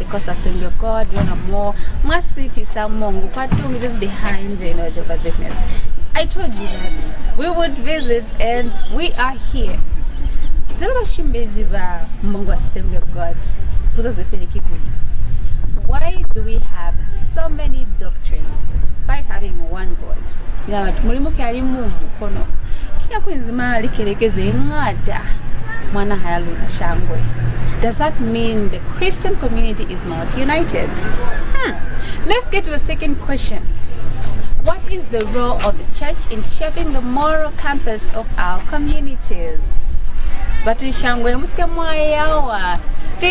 Pentecostal Assembly of God, more masculinity, some mongo, but just behind the Jehovah's Witness. I told you that we would visit, and we are here. Mungu Assembly of God. Why do we have so many doctrines despite having one God? Does that mean the Christian community is not united? Let's get to the second question. What is the role of the church in shaping the moral compass of our communities? Stay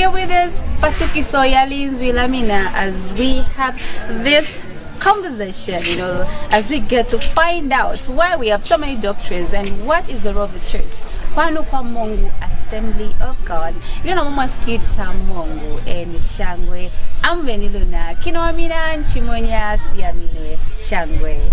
with us, Linzwi La Mina, as we have this conversation, as we get to find out why we have so many doctrines and what is the role of the church. Mungu Assembly of God. Mama skit Mungu and Shangwe. Amveniluna. Kinoamina Chimonya Siamine Shangwe.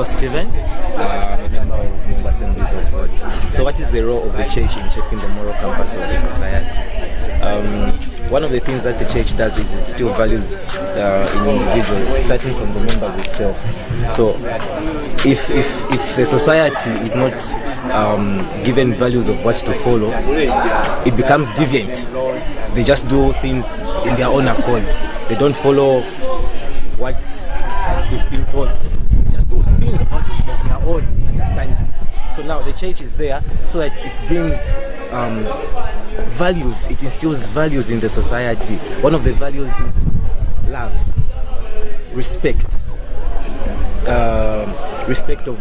Steven, I'm a member of Mungu Assemblies of God. So what is the role of the church in shaping the moral compass of the society? One of the things that the church does is it still values in individuals, starting from the members itself. So if the society is not given values of what to follow, it becomes deviant. They just do things in their own accord. They don't follow what is being taught. Things out of their own understanding. So now the church is there so that it brings values, it instills values in the society. One of the values is love, respect, respect of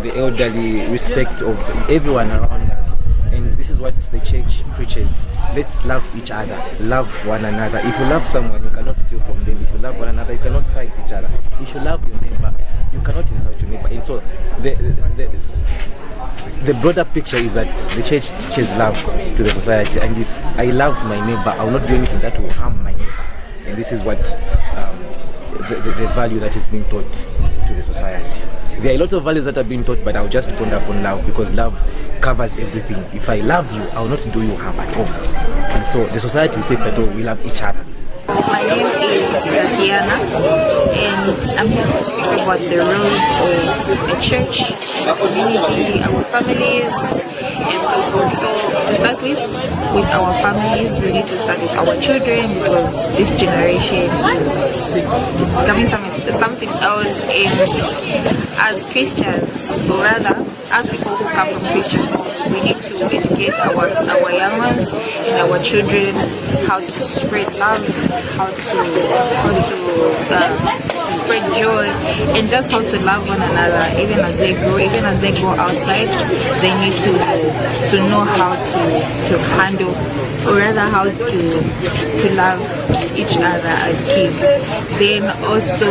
the elderly, respect of everyone around us. And this is what the church preaches. Let's love each other, love one another. If you love someone, you cannot steal from them. If you love one another, you cannot fight each other. If you love your neighbor, you cannot insult your neighbor. And so the broader picture is that the church teaches love to the society. And if I love my neighbor, I will not do anything that will harm my neighbor. And this is what the value that is being taught to the society. There are a lot of values that are being taught, but I'll just ponder upon love, because love covers everything. If I love you, I will not do you harm at all. And so the society is safe at all. We love each other. My name is Tatiana, and I'm here to speak about the roles of a church, a community, our families, and so forth. So to start with our families, we need to start with our children, because this generation is becoming something else. And as Christians, or rather as people who come from Christian homes, we need to educate our young ones and our children how to spread love, how to spread joy, and just how to love one another. Even as they grow, even as they go outside, they need to know how to handle, or rather how to love each other as kids. Then also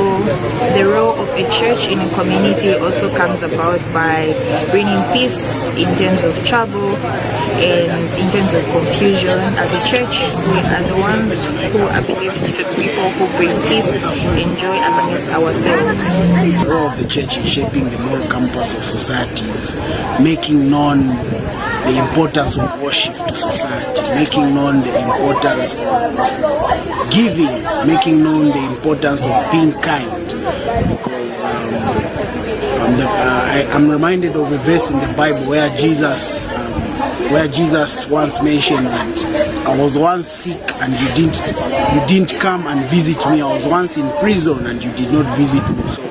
the role of a church in a community also comes about by bringing peace in terms of trouble and in terms of confusion. As a church, we are the ones who are believed to be people who bring peace and joy amongst ourselves. The role of the church in shaping the moral compass of societies, making known the importance of worship to society, making known the importance of giving, making known the importance of being kind. Because I'm reminded of a verse in the Bible where Jesus once mentioned that I was once sick and you didn't come and visit me. I was once in prison and you did not visit me. So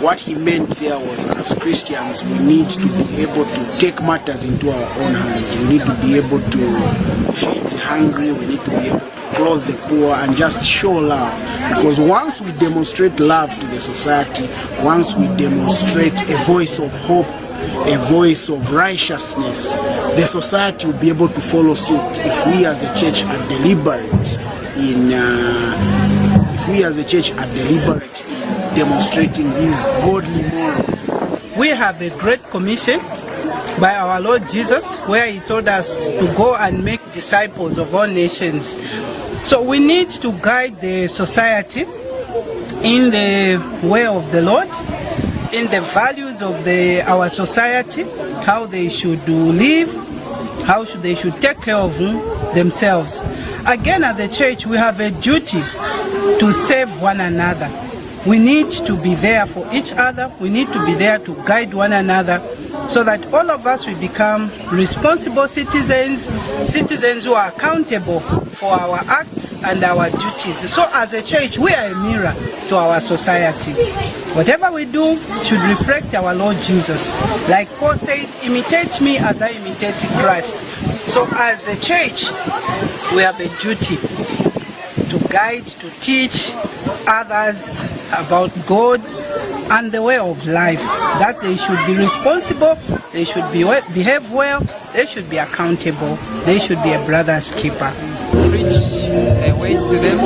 what he meant there was, as Christians, we need to be able to take matters into our own hands. We need to be able to feed the hungry. We need to be able to clothe the poor and just show love. Because once we demonstrate love to the society, once we demonstrate a voice of hope, a voice of righteousness, the society will be able to follow suit. If we as the church are deliberate in demonstrating these godly morals, we have a great commission by our Lord Jesus, where he told us to go and make disciples of all nations. So we need to guide the society in the way of the Lord, in the values of our society, how they should live, how they should take care of themselves. Again, at the church, we have a duty to save one another. We need to be there for each other. We need to be there to guide one another, so that all of us will become responsible citizens, citizens who are accountable for our acts and our duties. So as a church, we are a mirror to our society. Whatever we do should reflect our Lord Jesus. Like Paul said, imitate me as I imitate Christ. So as a church, we have a duty to guide, to teach others about God and the way of life, that they should be responsible, they should behave well, they should be accountable, they should be a brother's keeper. Preach a word to them,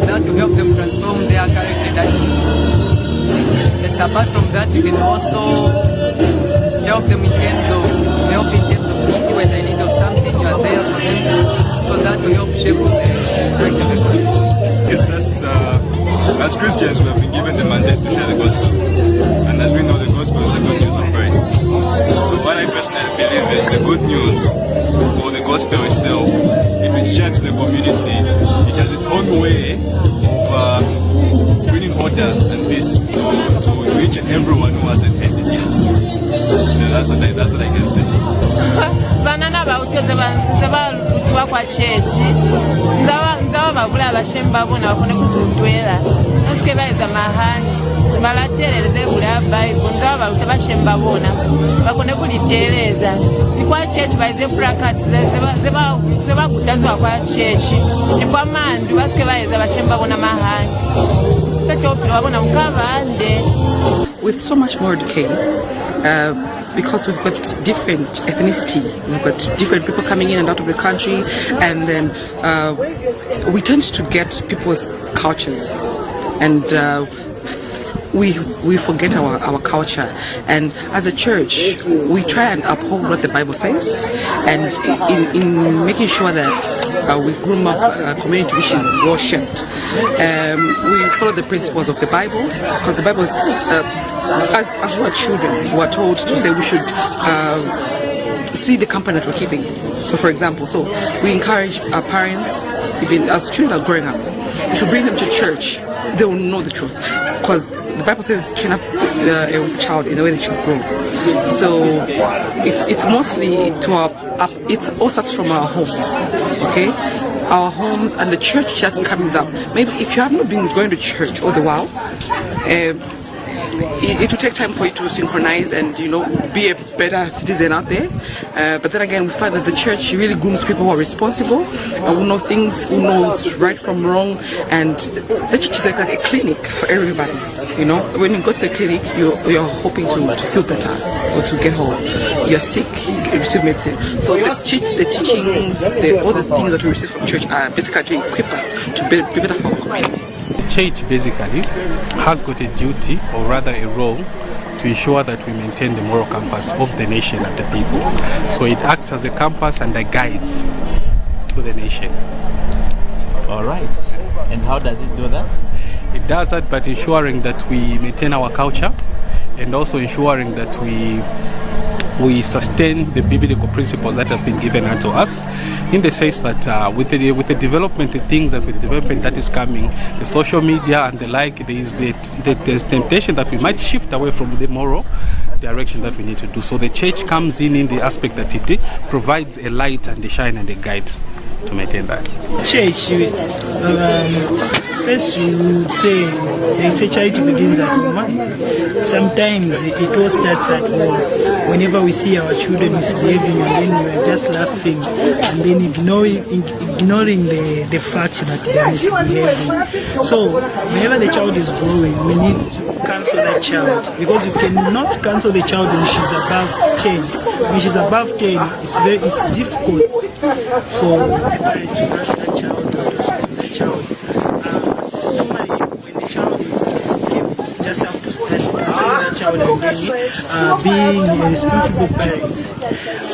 now to help them transform their character and attitude. Yes, apart from that, you can also help them in terms of need, when they need of something, you are there for them, so that will help shape the character of the community. Yes, as Christians, we have been given the mandate to share the gospel, and as we know, the gospel is the good news of Christ. So what I personally believe is the good news, or the gospel itself, if it's shared to the community, it has its own way of bringing order and peace to each and everyone who hasn't heard it yet. So that's what I can say. Banana zaba kwa chechi nzawa babula abashemba bona bakone kuzundwela nasike bayiza mahani balatereleze bula Bible nzawa baluta bashemba bona bakone kuliteleza nikwa chechi bayize placards zeba kutazwa kwa chechi nikwa mandu basike bayiza bashemba bona mahani petoplo babona ukavande. With so much more decay, because we've got different ethnicity, we've got different people coming in and out of the country, and then we tend to get people's cultures, and we forget our culture. And as a church, we try and uphold what the Bible says, and in making sure that we groom up a community which is well shaped. We follow the principles of the Bible, because the Bible is, as we are children, we are told to say we should see the company that we're keeping. So for example, we encourage our parents, even as children are growing up, we should bring them to church. They will know the truth, because the Bible says train up a child in the way they should grow. So it's mostly it all starts from our homes, okay? Our homes, and the church just comes up. Maybe if you have not been going to church all the while, it will take time for you to synchronize and be a better citizen out there. But then again, we find that the church really grooms people who are responsible, who know things, who knows right from wrong, and the church is like a clinic for everybody. When you go to the clinic, you're hoping to feel better or to get home. You're sick, you receive medicine. So the teachings, all the things that we receive from church are basically to equip us to be better for our community. The church basically has got a duty, or rather a role, to ensure that we maintain the moral compass of the nation and the people. So it acts as a compass and a guide to the nation. All right. And how does it do that? It does that by ensuring that we maintain our culture, and also ensuring that we sustain the biblical principles that have been given unto us, in the sense that with the development, the things and with the development that is coming, the social media and the like, there's temptation that we might shift away from the moral direction that we need to do. So the church comes in the aspect that it provides a light and a shine and a guide to maintain that. Church, first you would say they say charity begins at home. Sometimes it all starts at home. Whenever we see our children misbehaving, and then we are just laughing and then ignoring the fact that they are misbehaving. So whenever the child is growing, we need to cancel that child, because you cannot cancel the child when she's above 10. When she's above 10, it's difficult for the parents to cancel that child or to school that child. Normally, when the child is misbehaving, you just have to start canceling our child and then being a responsible parents.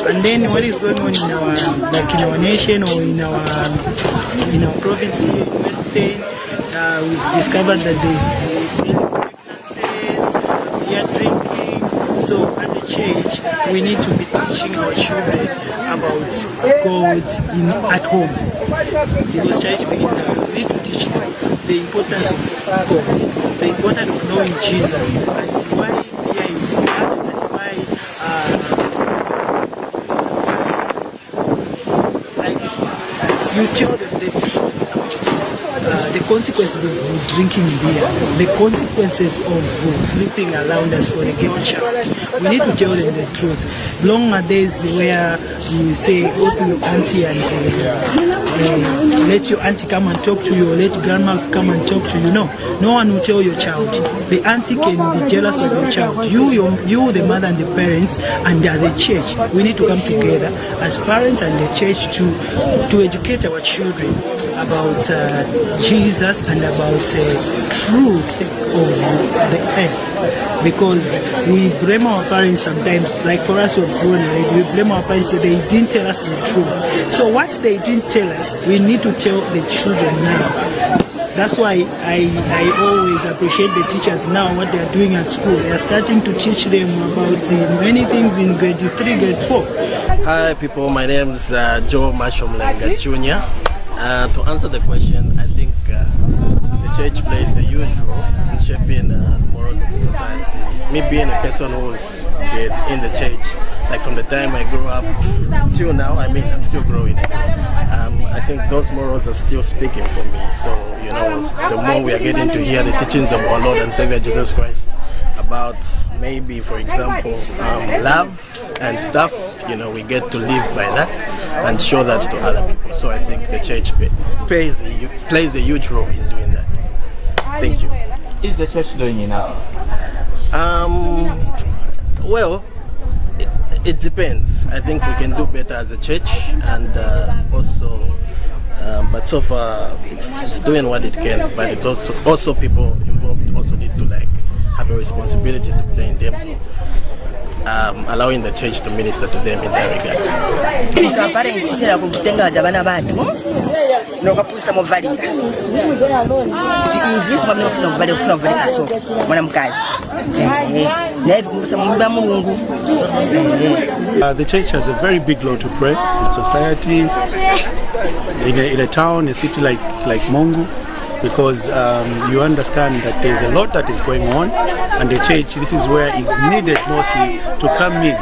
And then what is going on in our nation or in our province here in Western, we've discovered that there's pregnancies, we are drinking. So as a church, we need to be teaching our children about God at home. Because charity begins at home. We need to teach them the importance of God, the importance of knowing Jesus, and why there is God, and why you tell them the truth about the consequences of drinking beer, the consequences of sleeping around us for a girl child. We need to tell them the truth. Long are days where you say, go to your auntie and let your auntie come and talk to you, or let grandma come and talk to you. No one will tell your child. The auntie can be jealous of your child. You, the mother and the parents, and the church, we need to come together as parents and the church to educate our children about Jesus and about truth of the earth. Because we blame our parents sometimes, like for us who have grown already, we blame our parents that they didn't tell us the truth. So what they didn't tell us, we need to tell the children now. That's why I always appreciate the teachers now, what they are doing at school. They are starting to teach them about many things in grade 3, grade 4. Hi people, my name is Joe Mashomlenga Jr. To answer the question, I think the church plays a huge role in shaping the morals of the society. Me being a person who's been in the church, like from the time I grew up till now, I mean, I'm still growing. I think those morals are still speaking for me. So, you know, the more we are getting to hear the teachings of our Lord and Savior Jesus Christ about maybe, for example, love and stuff, you know, we get to live by that and show that to other people. So I think the church plays a huge role in doing that. Thank you. Is the church doing enough? Well, it depends. I think we can do better as a church, and also, but so far it's doing what it can. But it's also people involved also need to have a responsibility to play in terms of allowing the church to minister to them in that regard. The church has a very big role to play in society, in a town, a city like Mongu, because you understand that there's a lot that is going on, and the church, this is where it's needed mostly to come in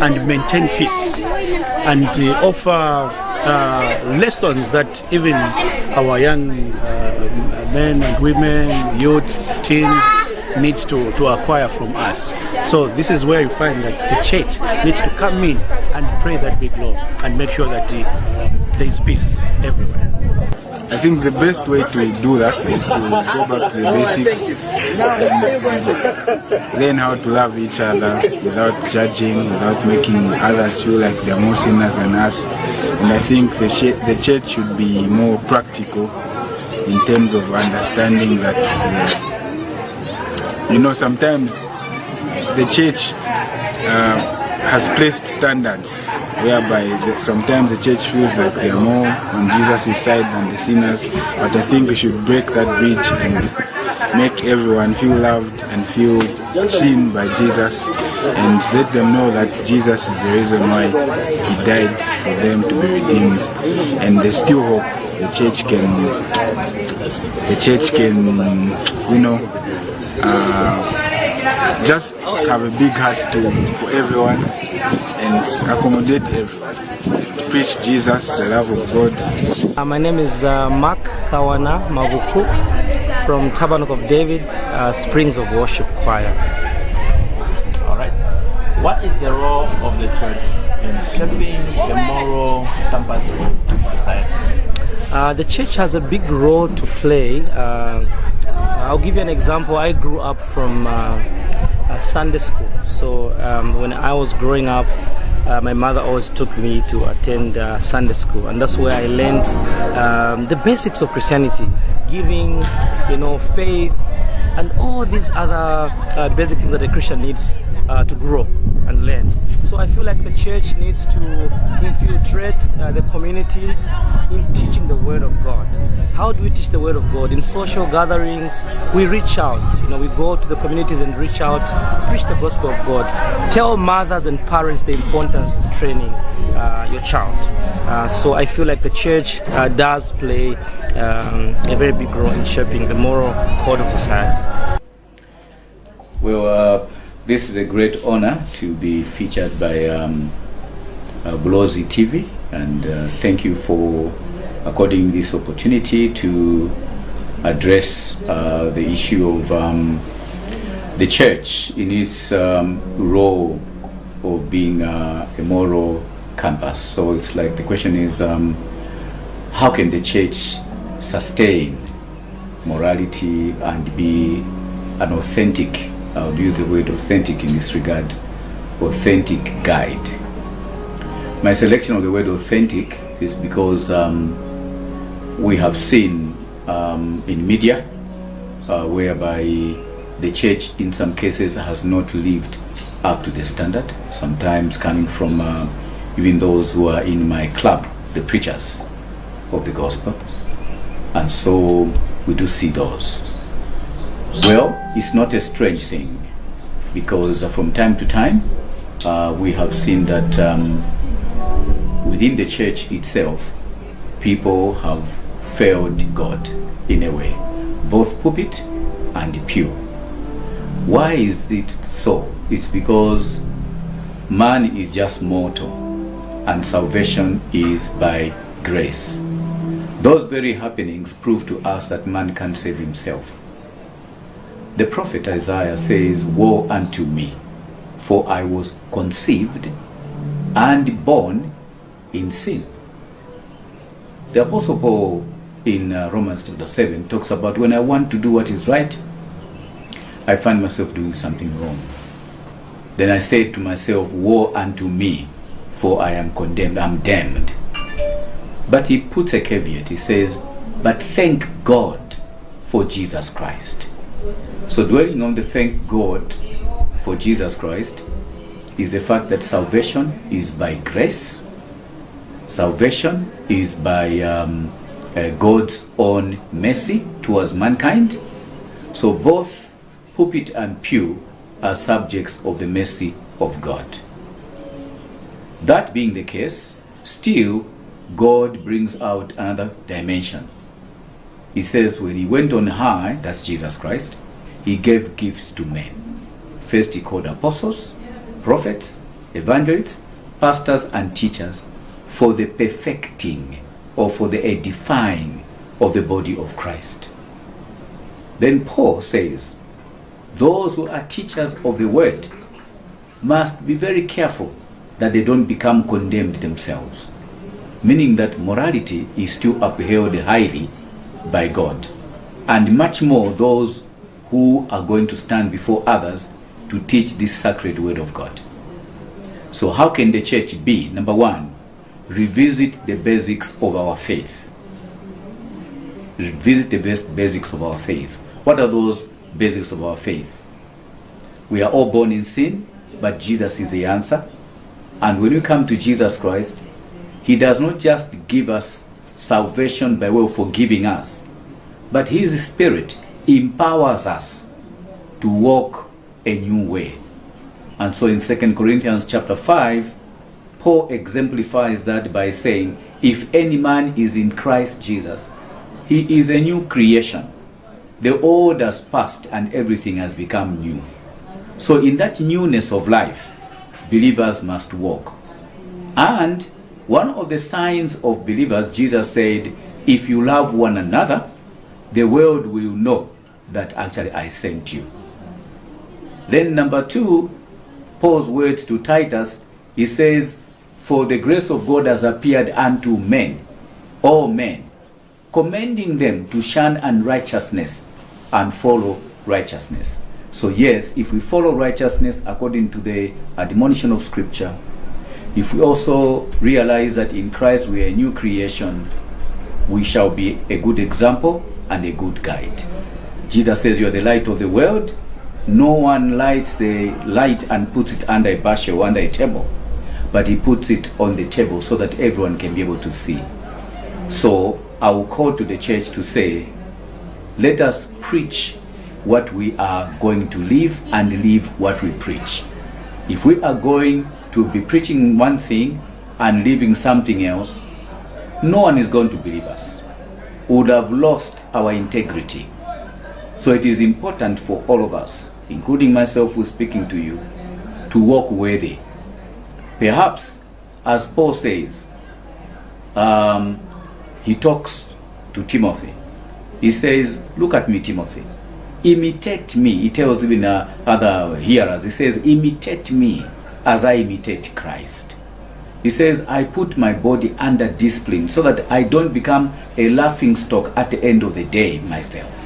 and maintain peace and offer lessons that even our young men and women, youths, teens needs to acquire from us. So this is where you find that the church needs to come in and pray that big law and make sure that there is peace everywhere. I think the best way to do that is to go back to the basics and learn how to love each other without judging, without making others feel like they're more sinners than us. And I think the church should be more practical in terms of understanding that, you know, sometimes the church has placed standards whereby sometimes the church feels like they are more on Jesus' side than the sinners, but I think we should break that bridge and make everyone feel loved and feel seen by Jesus, and let them know that Jesus is the reason why he died for them to be redeemed, and there's still hope. The church can, you know, just have a big heart for everyone and accommodate everyone. To preach Jesus, the love of God. My name is Mark Kawana Mabuku from Tabernacle of David, Springs of Worship Choir. Alright. What is the role of the church in shaping the moral compass of society? The church has a big role to play. I'll give you an example. I grew up from Sunday school. So when I was growing up, my mother always took me to attend Sunday school, and that's where I learned the basics of Christianity, giving, you know, faith, and all these other basic things that a Christian needs to grow and learn. So I feel like the church needs to infiltrate the communities in teaching the Word of God. How do we teach the Word of God? In social gatherings, we reach out. We go to the communities and reach out, preach the gospel of God. Tell mothers and parents the importance of training your child. So I feel like the church does play a very big role in shaping the moral code of society. Well, this is a great honor to be featured by Bulozi TV, and thank you for according this opportunity to address the issue of the church in its role of being a moral campus. So it's like the question is, how can the church sustain morality and be an authentic, I would use the word authentic in this regard, authentic guide. My selection of the word authentic is because we have seen in media whereby the church in some cases has not lived up to the standard, sometimes coming from even those who are in my club, the preachers of the gospel. And so we do see those. Well, it's not a strange thing, because from time to time we have seen that within the church itself people have failed God in a way, both pulpit and pew. Why is it so? It's because man is just mortal and salvation is by grace. Those very happenings prove to us that man can't save himself. The prophet Isaiah says, "Woe unto me, for I was conceived and born in sin." The Apostle Paul in Romans chapter 7 talks about, when I want to do what is right, I find myself doing something wrong. Then I say to myself, "Woe unto me, for I am condemned, I'm damned." But he puts a caveat. He says, "But thank God for Jesus Christ." So dwelling on the thank God for Jesus Christ is the fact that salvation is by grace. Salvation is by God's own mercy towards mankind. So both pulpit and pew are subjects of the mercy of God. That being the case, still God brings out another dimension. He says when he went on high, that's Jesus Christ, he gave gifts to men. First he called apostles, prophets, evangelists, pastors and teachers for the perfecting or for the edifying of the body of Christ. Then Paul says, those who are teachers of the word must be very careful that they don't become condemned themselves. Meaning that morality is still upheld highly by God. And much more those who are going to stand before others to teach this sacred word of God. So how can the church be? Number one, revisit the basics of our faith. Revisit the basics of our faith. What are those basics of our faith? We are all born in sin, but Jesus is the answer. And when we come to Jesus Christ, he does not just give us salvation by way of forgiving us, but his Spirit empowers us to walk a new way. And so in 2 Corinthians chapter 5, Paul exemplifies that by saying, if any man is in Christ Jesus, he is a new creation. The old has passed and everything has become new. So in that newness of life, believers must walk. And one of the signs of believers, Jesus said, if you love one another, the world will know that actually I sent you. Then number two, Paul's words to Titus, he says, for the grace of God has appeared unto men, all men, commending them to shun unrighteousness and follow righteousness. So yes, if we follow righteousness according to the admonition of Scripture, if we also realize that in Christ we are a new creation, we shall be a good example and a good guide. Jesus says, "You are the light of the world." No one lights the light and puts it under a bushel or under a table, but he puts it on the table so that everyone can be able to see. So I will call to the church to say, let us preach what we are going to live and live what we preach. If we are going to be preaching one thing and living something else, no one is going to believe us. We would have lost our integrity. So it is important for all of us, including myself who is speaking to you, to walk worthy. Perhaps, as Paul says, he talks to Timothy. He says, look at me, Timothy. Imitate me. He tells even other hearers, he says, imitate me as I imitate Christ. He says, I put my body under discipline so that I don't become a laughing stock at the end of the day myself.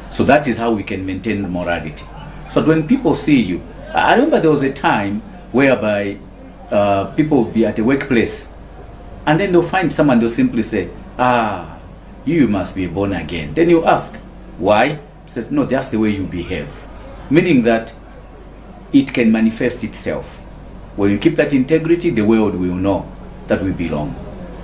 So that is how we can maintain morality. So when people see you, I remember there was a time whereby people will be at a workplace and then they'll find someone, they'll simply say, you must be born again. Then you ask, why? He says, no, that's the way you behave. Meaning that it can manifest itself. When you keep that integrity, the world will know that we belong.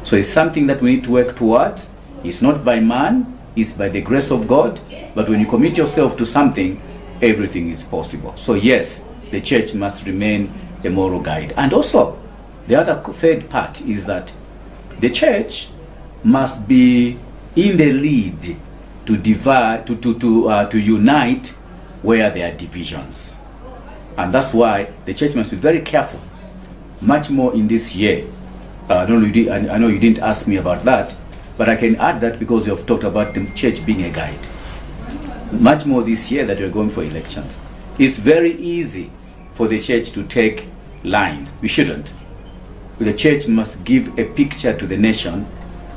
So it's something that we need to work towards. It's not by man, it's by the grace of God. But when you commit yourself to something, everything is possible. So yes, the church must remain a moral guide. And also, the other third part is that the church must be in the lead to divide, to unite where there are divisions. And that's why the church must be very careful, much more in this year. I know you didn't ask me about that, but I can add that because you have talked about the church being a guide. Much more this year that we're going for elections. It's very easy for the church to take lines. We shouldn't. The church must give a picture to the nation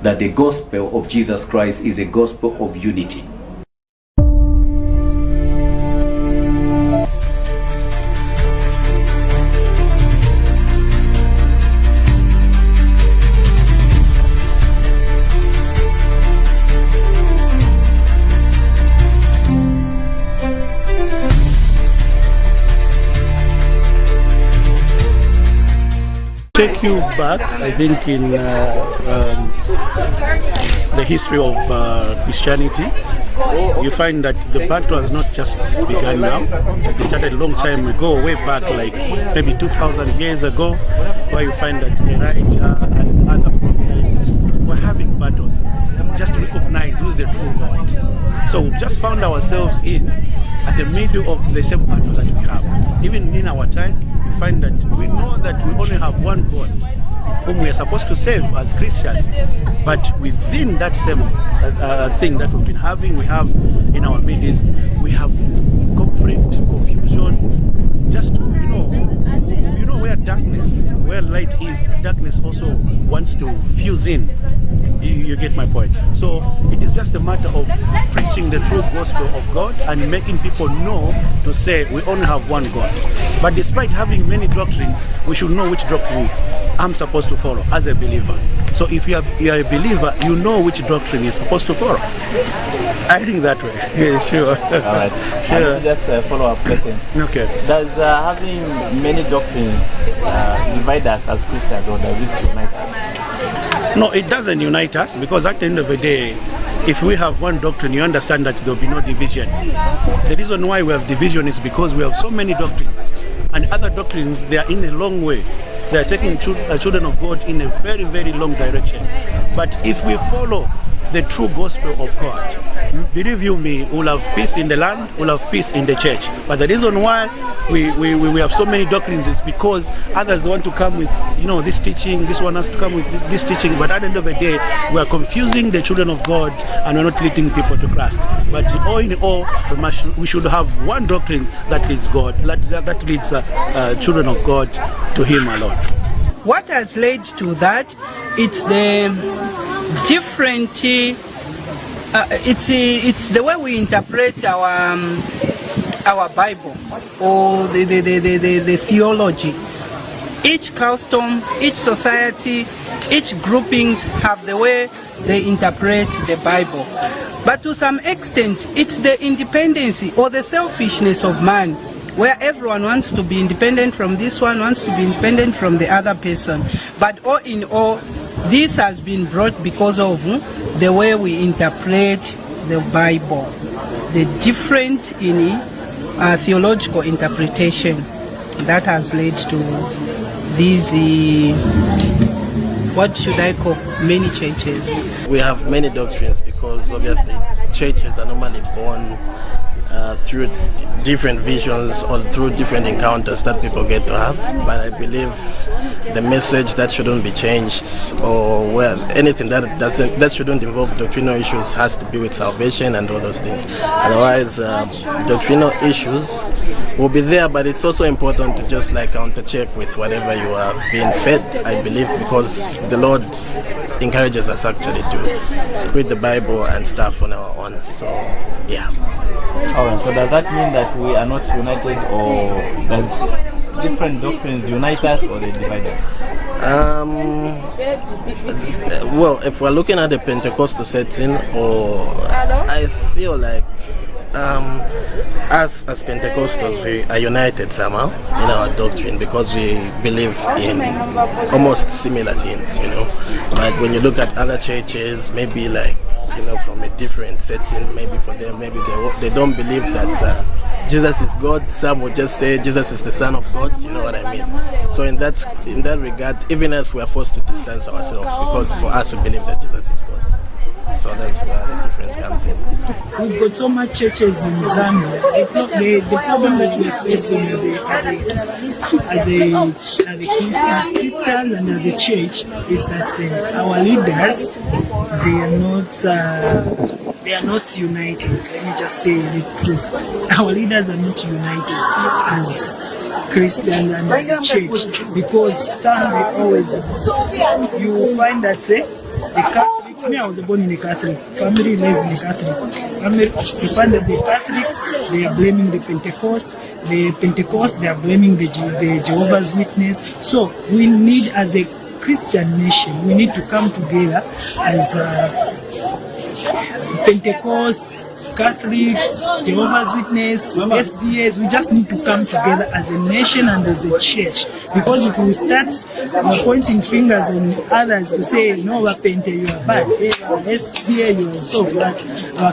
that the gospel of Jesus Christ is a gospel of unity. Take you back, I think, in the history of Christianity. You find that the battle has not just begun now. It started a long time ago, way back, like maybe 2,000 years ago, where you find that Elijah and other prophets were having battles just to recognize who's the true God. So we've just found ourselves at the middle of the same battle that we have. Even in our time, we find that we know that we only have one God whom we are supposed to serve as Christians, but within that same thing that we've been having, we have in our midst, we have conflict, confusion, just to, where darkness, where light is, darkness also wants to fuse in. You get my point. So it is just a matter of preaching the true gospel of God and making people know to say we only have one God. But despite having many doctrines, we should know which doctrine I'm supposed to follow as a believer. So if you are a believer, you know which doctrine you're supposed to follow. I think that way. Yeah, sure. All right. Sure. Just a follow-up question. Okay. Does having many doctrines divide us as Christians, or does it unite us? No, it doesn't unite us, because at the end of the day, if we have one doctrine, you understand that there will be no division. The reason why we have division is because we have so many doctrines, and other doctrines, they are in a long way. They are taking children of God in a very, very long direction. But if we follow the true gospel of God, believe you me, we'll have peace in the land, we'll have peace in the church. But the reason why we have so many doctrines is because others want to come with this teaching, this one has to come with this teaching, but at the end of the day we are confusing the children of God and we're not leading people to Christ. But all in all, we should have one doctrine that leads God, that leads children of God to Him alone. What has led to that? It's the different. It's the way we interpret our Bible or the theology. each custom, each society, each groupings have the way they interpret the Bible. But to some extent, it's the independency or the selfishness of man, where everyone wants to be independent from this one, wants to be independent from the other person. But all in all, this has been brought because of the way we interpret the Bible, the different in theological interpretation that has led to these, what should I call, many churches. We have many doctrines because obviously churches are normally born through different visions or through different encounters that people get to have. But I believe the message that shouldn't be changed, or well, anything that shouldn't involve doctrinal issues has to be with salvation and all those things. Otherwise, doctrinal issues will be there, but it's also important to just like counter-check with whatever you are being fed, I believe, because the Lord encourages us actually to read the Bible and stuff on our own. So, yeah. Oh, so does that mean that we are not united, or does different doctrines unite us or they divide us? Well, if we're looking at the Pentecostal setting, or I feel like us as Pentecostals, we are united somehow in our doctrine because we believe in almost similar things, you know. But when you look at other churches, maybe like, you know, from a different setting, maybe for them, maybe they don't believe that Jesus is God. Some would just say Jesus is the Son of God, you know what I mean? So in that regard, even us, we are forced to distance ourselves because for us, we believe that Jesus is God. So that's where the difference comes in. We've got so much churches in Zambia. The problem that we're facing as Christians and as a church is that our leaders, they are not united. Let me just say the truth. Our leaders are not united as Christians and as a church, because some they always, you will find that the Catholics, me I was born in a Catholic family, raised in a Catholic family. You find that the Catholics, they are blaming the Pentecost they are blaming the Jehovah's Witness. So we need, as a Christian nation, we need to come together as Pentecost, Catholics, Jehovah's Witness, SDAs. We just need to come together as a nation and as a church, because if we start pointing fingers on others to say, no, Pente, you are bad, SDA, you are so bad,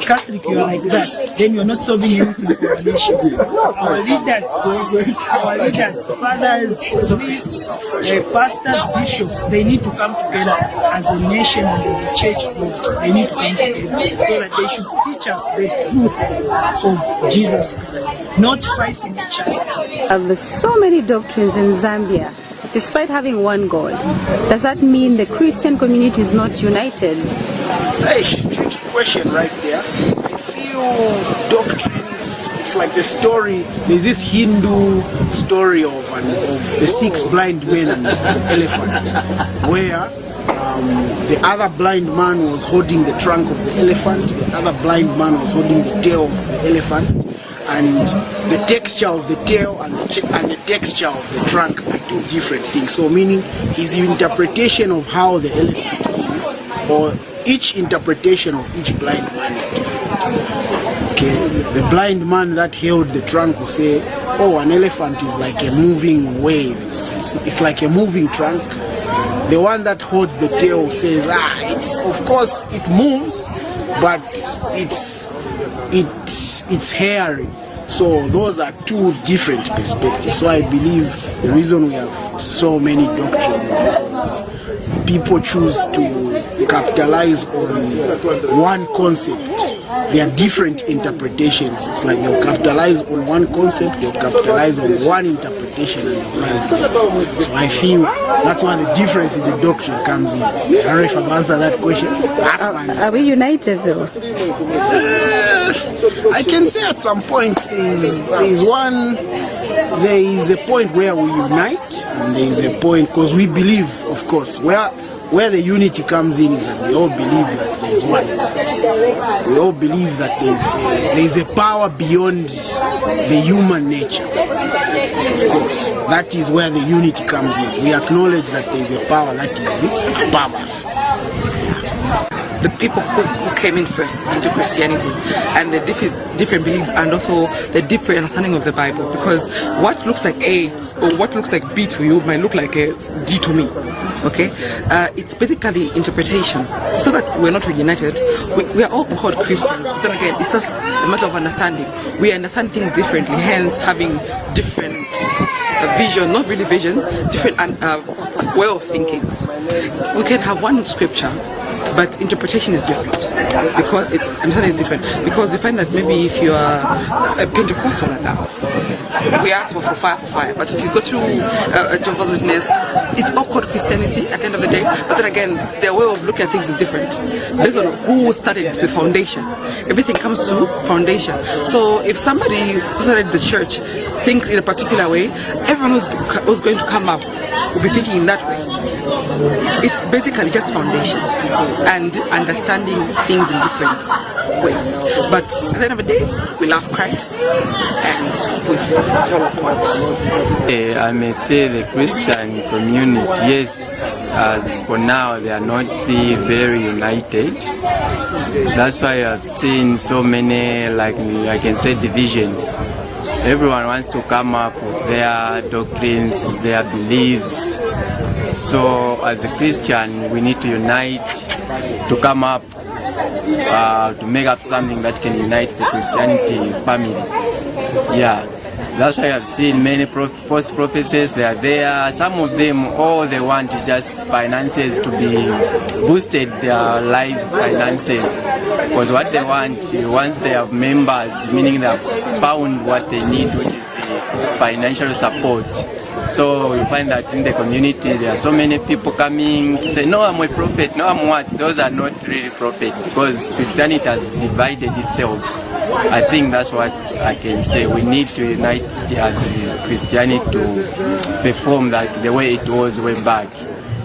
Catholic, you are like that, then you are not solving anything for our nation. Our leaders, fathers, priests, pastors, bishops, they need to come together as a nation and as a church. They need to come together so that they should teach us the truth of Jesus Christ, not fighting each other. There's so many doctrines in Zambia, despite having one God. Does that mean the Christian community is not united? Hey, tricky question right there. I feel doctrines, it's like the story, there's this Hindu story of the 6 blind men and the elephant, where the other blind man was holding the trunk of the elephant, the other blind man was holding the tail of the elephant, and the texture of the tail and the texture of the trunk are two different things. So meaning his interpretation of how the elephant is, or each interpretation of each blind man is different. Okay, the blind man that held the trunk will say, oh, an elephant is like a moving wave, it's like a moving trunk. The one that holds the tail says, it's, of course it moves, but it's hairy. So those are two different perspectives. So I believe the reason we have so many doctrines is because people choose to capitalize on one concept. There are different interpretations. It's like they'll capitalize on one concept, they'll capitalize on one interpretation, and they'll so I feel that's why the difference in the doctrine comes in. I don't know if I've answered that question. Are we united though? I can say at some point there is a point where we unite, and there is a point, because we believe, of course, where where the unity comes in is that we all believe that there is one God. We all believe that there is a power beyond the human nature. Of course, that is where the unity comes in. We acknowledge that there is a power that is above us. The people who came in first into Christianity and the different beliefs and also the different understanding of the Bible, because what looks like A or what looks like B to you might look like a D to me. Okay, it's basically interpretation. So that we're not reunited, we are all called Christians. But then again, it's just a matter of understanding. We understand things differently, hence having different vision, not really visions, different way of thinkings. We can have one scripture, but interpretation is different because understanding is different. Because we find that maybe if you are a Pentecostal like us, we ask for fire. But if you go to a Jehovah's Witness, it's all called Christianity at the end of the day. But then again, their way of looking at things is different based on who started the foundation. Everything comes to foundation. So if somebody who started the church thinks in a particular way, everyone who's going to come up will be thinking in that way. It's basically just foundation and understanding things in different ways. But at the end of the day, we love Christ and we follow God. I may say the Christian community, yes, as for now, they are not very united. That's why I've seen so many, like I can say, divisions. Everyone wants to come up with their doctrines, their beliefs. So as a Christian, we need to unite, to come up, to make up something that can unite the Christianity family. Yeah, that's why I've seen many false prophecies. They are there. Some of them, all they want is just finances to be boosted, their life finances. Because what they want, once they have members, meaning they have found what they need, which is financial support. So you find that in the community there are so many people coming to say, no, I'm a prophet, no, I'm what? Those are not really prophets, because Christianity has divided itself. I think that's what I can say. We need to unite as Christianity to perform like the way it was way back.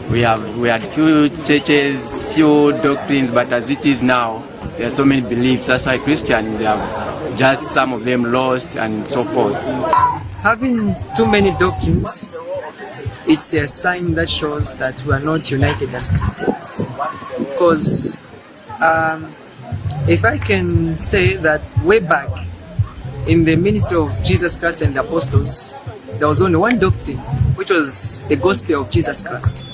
We had few churches, few doctrines, but as it is now, there are so many beliefs. That's why Christians, they have just some of them lost and so forth. Having too many doctrines, it's a sign that shows that we are not united as Christians. Because if I can say that way back in the ministry of Jesus Christ and the apostles, there was only one doctrine, which was the gospel of Jesus Christ.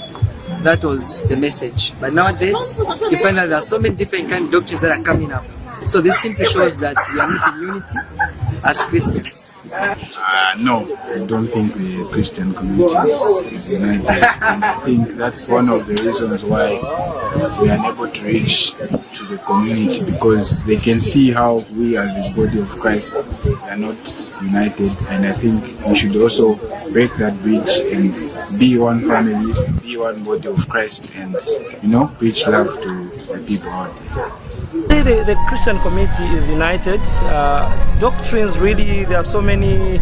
That was the message. But nowadays, you find that there are so many different kind of doctrines that are coming up. So this simply shows that we are not in unity as Christians. No, I don't think the Christian community is united. And I think that's one of the reasons why we are unable to reach to the community, because they can see how we as the body of Christ are not united. And I think we should also break that bridge and be one family, be one body of Christ, and preach love to the people out there. The Christian community is united. Doctrines, really, there are so many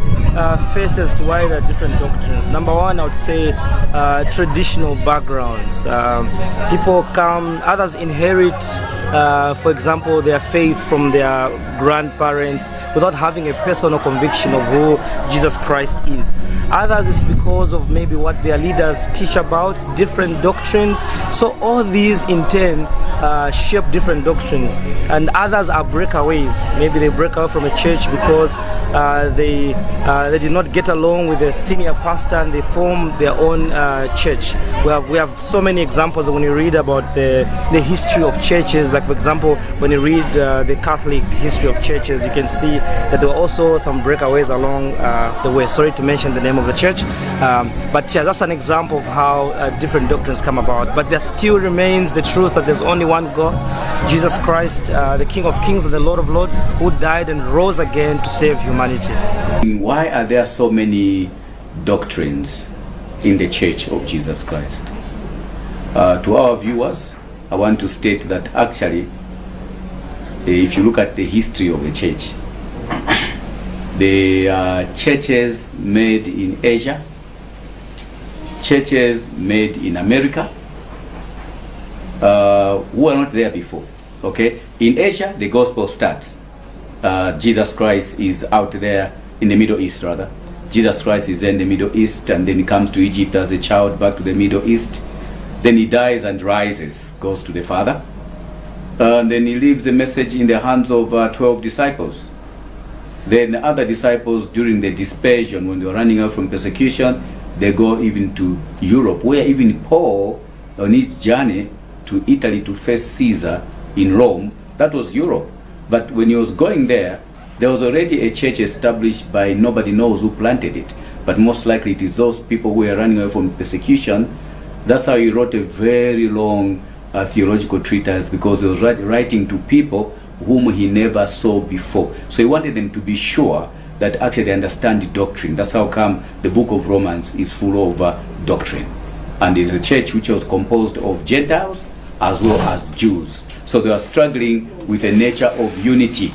faces to why there are different doctrines. Number one, I would say traditional backgrounds. People come, others inherit, for example, their faith from their grandparents without having a personal conviction of who Jesus Christ is. Others is because of maybe what their leaders teach about, different doctrines. So all these in turn shape different doctrines. And others are breakaways. Maybe they break out from a church because they did not get along with the senior pastor and they form their own church. We have so many examples when you read about the history of churches. Like for example, when you read the Catholic history of churches, you can see that there were also some breakaways along the way. Sorry to mention the name of the church, but yeah, that's an example of how different doctrines come about. But there still remains the truth that there's only one God, Jesus Christ, the King of Kings and the Lord of Lords, who died and rose again to save humanity. Why are there so many doctrines in the Church of Jesus Christ? To our viewers, I want to state that actually, if you look at the history of the church, the churches made in Asia, churches made in America, who are not there before. Okay, in Asia the gospel starts. Jesus Christ is out there in the Middle East, rather. Jesus Christ is in the Middle East, and then he comes to Egypt as a child, back to the Middle East. Then he dies and rises, goes to the Father. And then he leaves the message in the hands of 12 disciples. Then other disciples, during the dispersion, when they were running out from persecution, they go even to Europe, where even Paul, on his journey to Italy to face Caesar in Rome, that was Europe. But when he was going there was already a church established by nobody knows who planted it. But most likely it is those people who were running away from persecution. That's how he wrote a very long theological treatise, because he was writing to people whom he never saw before. So he wanted them to be sure that actually they understand the doctrine. That's how come the book of Romans is full of doctrine. And it's a church which was composed of Gentiles as well as Jews. So they were struggling with the nature of unity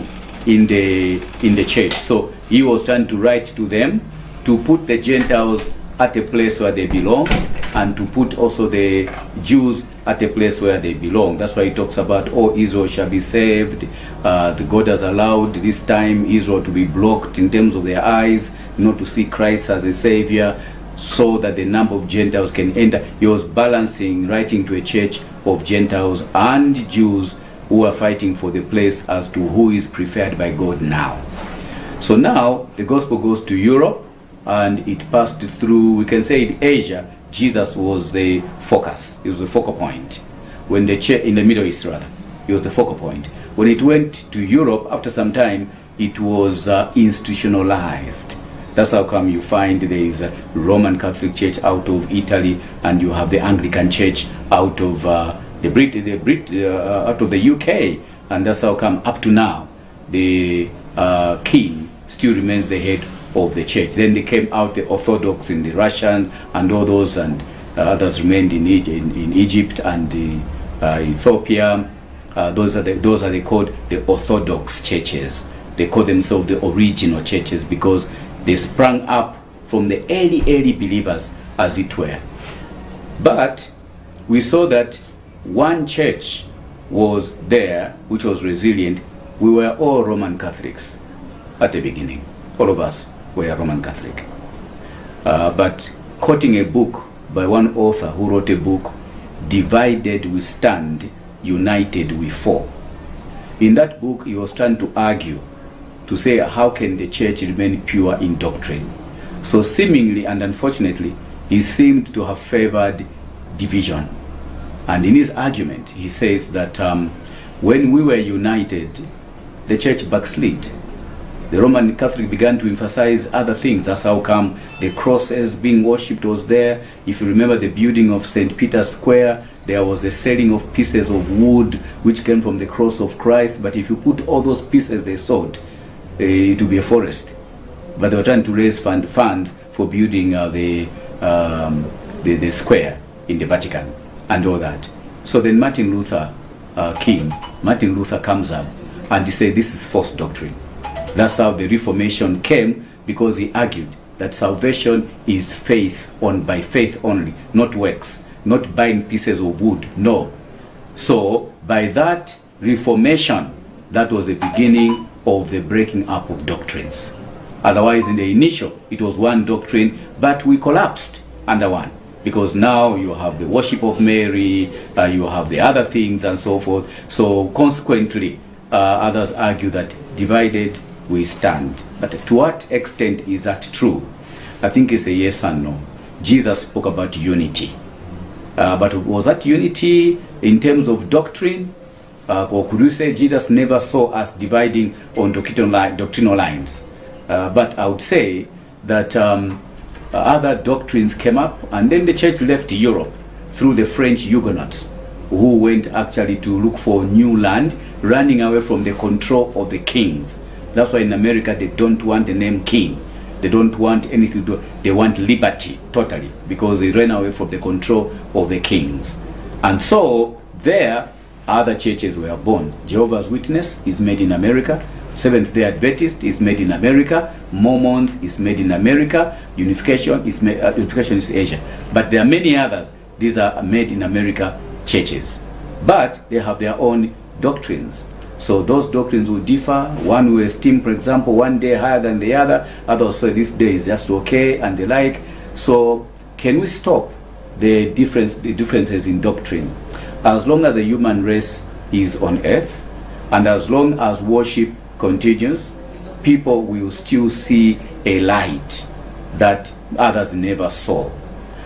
in the church. So he was trying to write to them to put the Gentiles at a place where they belong, and to put also the Jews at a place where they belong. That's why he talks about, oh, Israel shall be saved. The God has allowed this time Israel to be blocked in terms of their eyes, not to see Christ as a savior, so that the number of Gentiles can enter. He was balancing, writing to a church of Gentiles and Jews who are fighting for the place as to who is preferred by God now. So now the gospel goes to Europe, and it passed through, we can say in Asia, Jesus was the focus. He was the focal point. When the church, in the Middle East rather, he was the focal point. When it went to Europe, after some time, it was institutionalized. That's how come you find there is a Roman Catholic Church out of Italy, and you have the Anglican Church out of out of the UK, and that's how come up to now the king still remains the head of the church. Then they came out the Orthodox in the Russian and all those, and others remained in Egypt and Ethiopia. Those are they called the Orthodox churches. They call themselves the original churches because they sprang up from the early believers, as it were. But we saw that one church was there which was resilient. We were all Roman Catholics at the beginning. All of us were Roman Catholic. But quoting a book by one author who wrote a book, Divided We Stand, United We Fall. In that book he was trying to argue, to say how can the church remain pure in doctrine. So seemingly and unfortunately he seemed to have favored division. And in his argument he says that when we were united, the church backslid. The Roman Catholic began to emphasize other things. That's how come the crosses being worshipped was there. If you remember the building of St. Peter's Square, there was the selling of pieces of wood which came from the cross of Christ. But if you put all those pieces they sold, it would be a forest. But they were trying to raise funds for building the square in the Vatican and all that. So then Martin Luther comes up and he said this is false doctrine. That's how the Reformation came, because he argued that salvation is faith by faith only, not works, not buying pieces of wood, no. So by that Reformation, that was the beginning of the breaking up of doctrines. Otherwise in the initial it was one doctrine, but we collapsed under one, because now you have the worship of Mary, you have the other things and so forth. So consequently others argue that divided we stand. But to what extent is that true? I think it's a yes and no. Jesus spoke about unity. But was that unity in terms of doctrine? Or could you say Jesus never saw us dividing on doctrinal lines? But I would say that other doctrines came up, and then the church left Europe through the French Huguenots, who went actually to look for new land, running away from the control of the kings. That's why in America they don't want the name king. They don't want anything to do. They want liberty totally, because they ran away from the control of the kings. And so there other churches were born. Jehovah's Witness is made in America. Seventh-day Adventist is made in America. Mormons is made in America. Unification is Asia. But there are many others. These are made in America churches. but they have their own doctrines. So those doctrines will differ. One will esteem, for example, one day higher than the other. Others say this day is just okay and the like. So can we stop the differences in doctrine? As long as the human race is on earth, and as long as worship continues, people will still see a light that others never saw.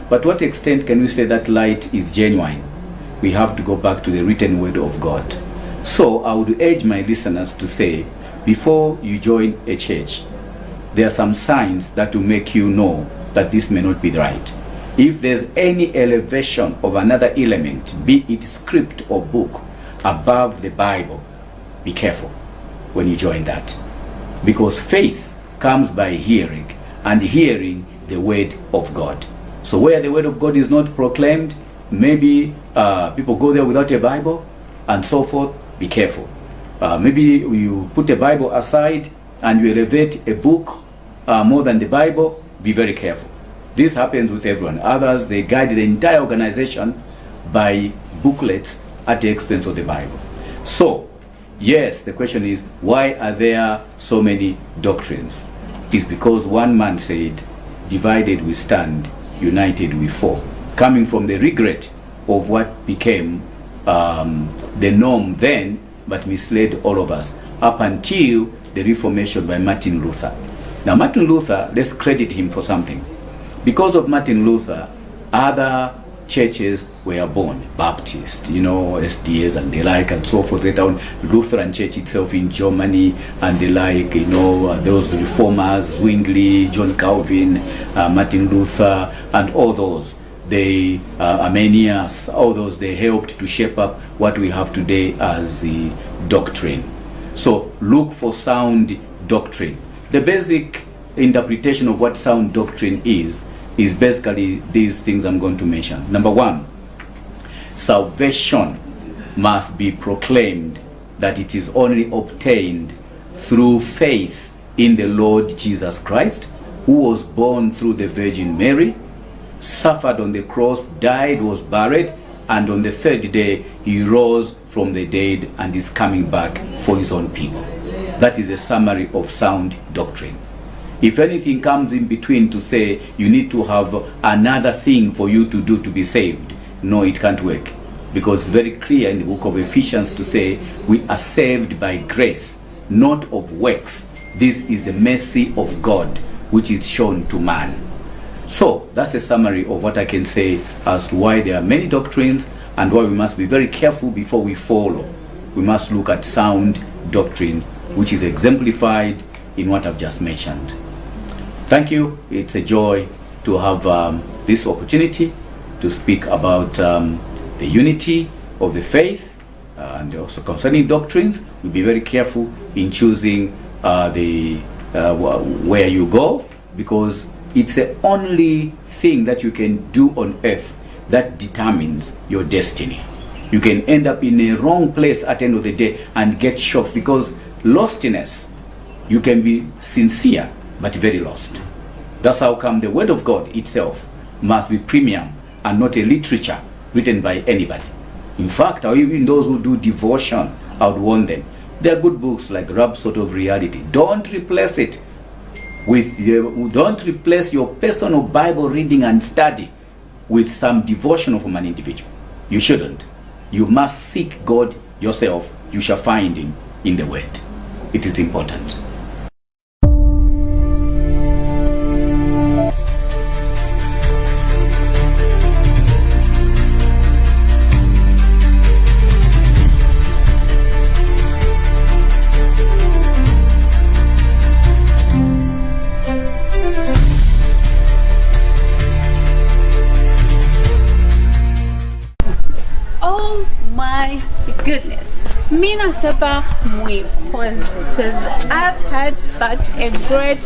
But to what extent can we say that light is genuine? We have to go back to the written word of God. So I would urge my listeners to say, before you join a church, there are some signs that will make you know that this may not be right. If there's any elevation of another element, be it script or book, above the Bible, be careful when you join that. Because faith comes by hearing, and hearing the word of God. So where the word of God is not proclaimed, maybe people go there without a Bible and so forth. Be careful. Maybe you put a Bible aside and you elevate a book more than the Bible. Be very careful. This happens with everyone. Others, they guide the entire organization by booklets at the expense of the Bible. So yes, the question is, why are there so many doctrines? It's because one man said, divided we stand, united we fall. Coming from the regret of what became the norm then, but misled all of us, up until the Reformation by Martin Luther. Now Martin Luther, let's credit him for something. Because of Martin Luther, other churches were born, Baptist, SDS and the like and so forth. Later on, Lutheran Church itself in Germany and the like, those reformers, Zwingli, John Calvin, Martin Luther, and all those. They, Arminius, all those, they helped to shape up what we have today as the doctrine. So look for sound doctrine. The basic interpretation of what sound doctrine is basically these things I'm going to mention. Number one, salvation must be proclaimed that it is only obtained through faith in the Lord Jesus Christ, who was born through the Virgin Mary, suffered on the cross, died, was buried, and on the third day he rose from the dead and is coming back for his own people. That is a summary of sound doctrine. If anything comes in between to say you need to have another thing for you to do to be saved, no, it can't work. Because it's very clear in the book of Ephesians to say we are saved by grace, not of works. This is the mercy of God which is shown to man. So that's a summary of what I can say as to why there are many doctrines and why we must be very careful before we follow. We must look at sound doctrine, which is exemplified in what I've just mentioned. Thank you. It's a joy to have this opportunity to speak about the unity of the faith and also concerning doctrines. We'll be very careful in choosing where you go, because it's the only thing that you can do on earth that determines your destiny. You can end up in a wrong place at the end of the day and get shocked, because lostness, you can be sincere but very lost. That's how come the word of God itself must be premium and not a literature written by anybody. In fact, even those who do devotion, I would warn them. There are good books like Rhapsody of Reality. Don't replace it with don't replace your personal Bible reading and study with some devotion from an individual. You shouldn't. You must seek God yourself. You shall find him in the word. It is important. Goodness, Mina Sepa Mwikozi, because I've had such a great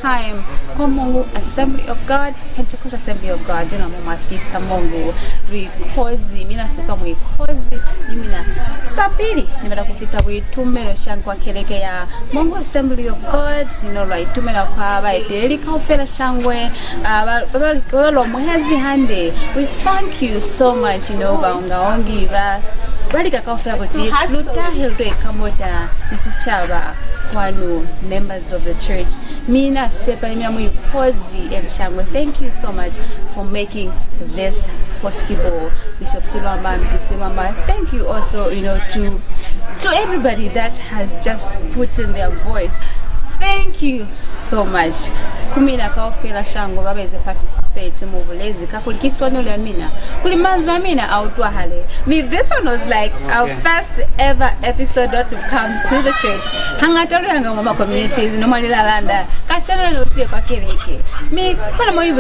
time. Komungu Assembly of God, Pentecost Assembly of God, Mama Speak Samongu, Mwikozi, Mina Sepa Mwikozi, Mina Sapiri, Nimera Kufita Witumero Shankwa Keleke ya Mongo Assembly of God, right, Tumera Kwaba, Derika Fela Shangwe, Mwezi Hande. We thank you so much, Baunga Ongiva. balika kaufera kuti lutahilwe kamota isichaba kwanu members of the church mina sepa imyamu Hozi and Shangwe. Thank you so much for making this possible. Bishop Silwamba, Mrs. Silwamba, thank you also, to everybody that has just put in their voice. Thank you so much. Kumina kaofela Shango baba is a participate mu Bulezi kakuli kiswano la Mina. Kuli mazwa Mina autwa hale. This one was like our first ever episode that we come to the church. Hangataru hanga mama communities no manila landa. Kachana lotie kwa kereke. Kuna moyo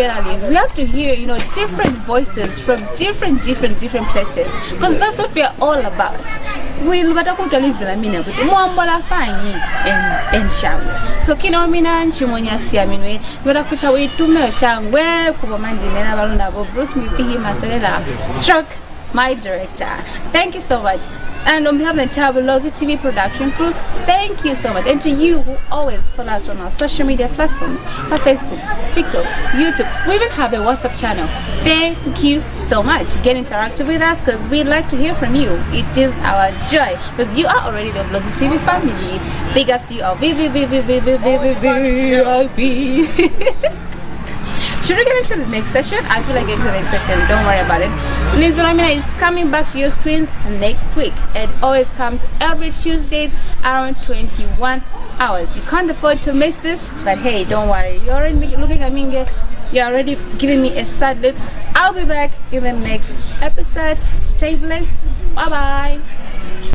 we have to hear, different voices from different places, because that's what we are all about. We'll batakuta Linzwi La Mina kuti muambola fanyi and Shangwe. So kino mina nchimonya siaminwe batakuta weitume Shangwe kubo manjine na balunda bo Bruce Mipihi Masalela Stroke, my director. Thank you so much. And on behalf of the entire Bulozi TV production crew, thank you so much. And to you who always follow us on our social media platforms, our Facebook, TikTok, YouTube. We even have a WhatsApp channel. Thank you so much. Get interactive with us because we'd like to hear from you. It is our joy because you are already the Bulozi TV family. Big ups to you all. VIP. Should we get into the next session? I feel like getting to the next session. Don't worry about it. Linzwi La Mina is coming back to your screens next week. It always comes every Tuesdays around 21 hours. You can't afford to miss this, but hey, don't worry. You're already looking at me. You're already giving me a sad look. I'll be back in the next episode. Stay blessed. Bye bye.